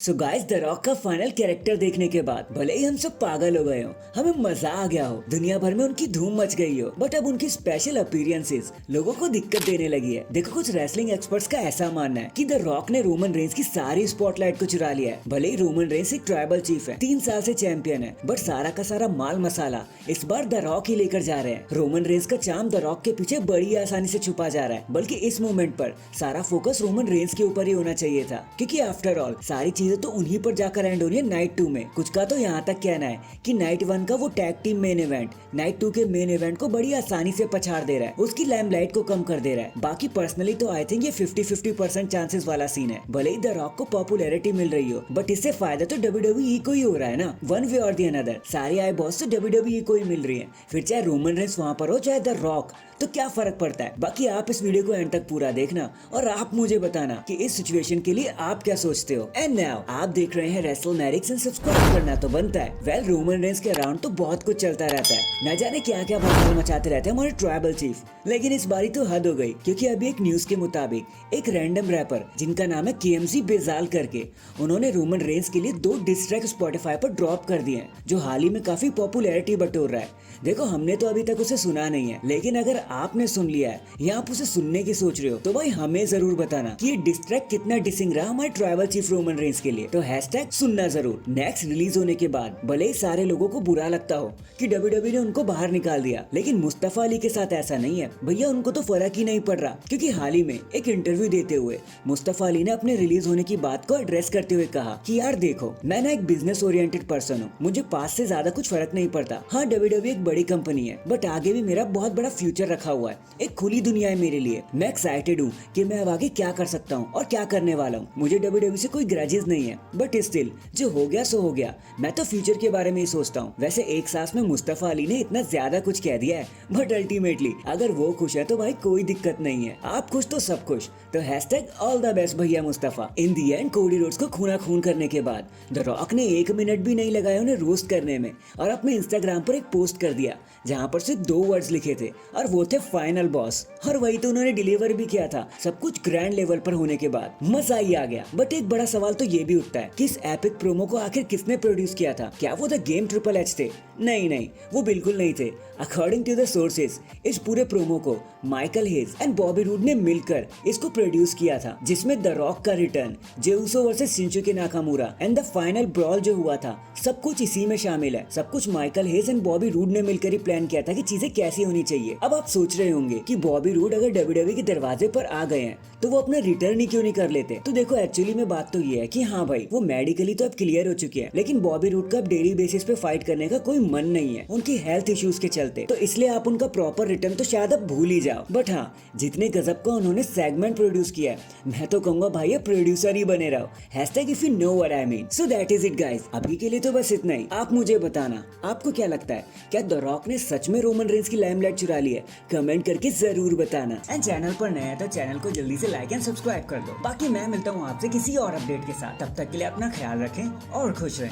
So guys the Rock का final character देखने के बाद भले ही हम सब पागल हो गए हो, हमें मजा आ गया हो, दुनिया भर में उनकी धूम मच गई हो, बट अब उनकी स्पेशल अपीयरेंसेस लोगों को दिक्कत देने लगी है। देखो कुछ रेसलिंग एक्सपर्ट्स का ऐसा मानना है कि द रॉक ने रोमन रेंस की सारी स्पॉटलाइट को चुरा लिया है। भले ही रोमन रेंस एक ट्राइबल चीफ है, 3 साल से चैंपियन है, बट सारा का सारा माल मसाला इस बार द रॉक ही लेकर जा रहे हैं। रोमन रेंस का चार्म द रॉक के पीछे बड़ी आसानी से छुपा जा रहा है, बल्कि इस मोमेंट पर सारा फोकस रोमन रेंस के ऊपर ही होना चाहिए था, क्योंकि आफ्टर ऑल सारी चीजें तो उन्हीं पर जाकर एंड हो रही है नाइट 2 में। कुछ का तो यहाँ तक कहना है कि नाइट 1 का वो tag team main event night 2 के मेन इवेंट को बड़ी आसानी से पछाड़ दे रहा है, उसकी लैम्पलाइट को कम कर दे रहा है। बाकी पर्सनली तो आई थिंक ये 50-50% चांसेस वाला सीन है। भले ही द रॉक को पॉपुलैरिटी मिल रही हो, बट इससे फायदा तो WWE को ही हो रहा है ना, वन वे और दी अनदर। सारी आई बॉस तो WWE को ही मिल रही है, फिर चाहे रोमन रेंस वहाँ पर हो चाहे द रॉक, तो क्या फर्क पड़ता है। बाकी आप इस वीडियो को एंड तक पूरा देखना और आप मुझे बताना कि इस सिचुएशन के लिए आप क्या सोचते हो। एंड नाउ आप देख रहे हैं रेसलमैनिक्स एंड सब्सक्राइब करना तो बनता है। वेल रोमन रेंस के अराउंड तो बहुत कुछ चलता रहता है, न जाने क्या क्या बवाल मचाते रहते हैं हमारे ट्राइबल चीफ, लेकिन इस बारी तो हद हो गई, क्योंकि अभी एक न्यूज के मुताबिक एक रैंडम रैपर जिनका नाम है KMZ बेजाल करके, उन्होंने रोमन रेंस के लिए 2 डिस ट्रैक स्पॉटिफाई पर ड्रॉप कर दिए हैं, जो हाल ही में काफी पॉपुलैरिटी बटोर रहा है। देखो हमने तो अभी तक उसे सुना नहीं है, लेकिन अगर आपने सुन लिया है या आप उसे सुनने की सोच रहे हो, तो भाई हमें जरूर बताना कि ये डिस ट्रैक कितना डिसिंग रहा हमारे ट्राइबल चीफ रोमन रेंस के लिए। तो हैशटैग सुनना जरूर। नेक्स्ट रिलीज होने के बाद भले ही सारे लोगों को बुरा लगता हो कि WWE ने उनको बाहर निकाल दिया, लेकिन मुस्तफा अली के साथ ऐसा नहीं है भैया, उनको तो फर्क ही नहीं पड़ रहा, क्योंकि हाल ही में एक इंटरव्यू देते हुए मुस्तफा अली ने अपने रिलीज होने की बात को एड्रेस करते हुए कहा कि यार देखो, मैं ना एक बिजनेस ओरिएंटेड पर्सन हूँ, मुझे पास से ज्यादा कुछ फर्क नहीं पड़ता। हाँ WWE एक बड़ी कंपनी है, बट आगे भी मेरा बहुत बड़ा फ्यूचर रखा हुआ है, एक खुली दुनिया है मेरे लिए। मैं एक्साइटेड हूँ कि मैं अब आगे क्या कर सकता हूँ और क्या करने वाला हूँ। मुझे WWE से कोई ग्रजेस नहीं है, बट स्टिल जो हो गया सो हो गया, मैं तो फ्यूचर के बारे में ही सोचता हूँ। वैसे एक सांस में मुस्तफा अली ने इतना ज्यादा कुछ कह दिया है, बट अल्टीमेटली अगर वो खुश है तो भाई कोई दिक्कत नहीं है, आप खुश तो सब खुश। तो हैशटैग ऑल द बेस्ट भैया मुस्तफा। इन दी एंड कोडी रोड्स को खूना खून करने के बाद द रॉक ने 1 मिनट भी नहीं लगाया उन्हें रोस्ट करने में, और अपने इंस्टाग्राम पर एक पोस्ट कर दिया जहाँ पर सिर्फ 2 वर्ड्स लिखे थे, और वो थे फाइनल बॉस। और वही तो उन्होंने डिलीवर भी किया था, सब कुछ ग्रैंड लेवल पर होने के बाद मजा ही आ गया। बट एक बड़ा सवाल तो ये भी उठता है कि इस एपिक प्रोमो को आखिर किसने प्रोड्यूस किया था? क्या वो द गेम ट्रिपल एच थे? नहीं, वो बिल्कुल नहीं थे। अकॉर्डिंग टू द सोर्सेज इस पूरे प्रोमो को Michael Hayes and Bobby rude ने मिलकर इसको प्रोड्यूस किया था, जिसमें द रॉक का return, Jey Uso versus Shinsuke Nakamura and the final brawl जो हुआ था, सब कुछ इसी में शामिल है। सब कुछ Michael Hayes and Bobby rude ने मिलकर ही प्लान किया था कि चीजें कैसी होनी चाहिए। अब आप सोच रहे होंगे कि बॉबी रूड अगर WWE के दरवाजे पर आ गए हैं तो वो अपना रिटर्न ही क्यों नहीं कर लेते? तो देखो एक्चुअली में बात तो ये है कि हाँ भाई, वो मेडिकली तो अब क्लियर हो चुके हैं, लेकिन बॉबी रूड का अब डेली बेसिस पे फाइट करने का कोई मन नहीं है उनकी हेल्थ इश्यूज के चलते, तो इसलिए आप उनका प्रॉपर रिटर्न तो शायद अब भूल ही जाओ। बट हाँ, जितने गजब का उन्होंने सेगमेंट प्रोड्यूस किया है, मैं तो कहूंगा भाई ये प्रोड्यूसर ही बने रहो। Hashtag if you know what I mean. So that is it guys, अभी के लिए तो बस इतना ही। आप मुझे बताना आपको क्या लगता है, क्या द रॉक ने सच में रोमन रेंस की लाइमलाइट चुरा ली है? कमेंट करके जरूर बताना। एंड चैनल पर नया है तो चैनल को जल्दी से लाइक एंड सब्सक्राइब कर दो। बाकी मैं मिलता हूँ आपसे किसी और अपडेट के साथ, तब तक के लिए अपना ख्याल रखें और खुश रहें।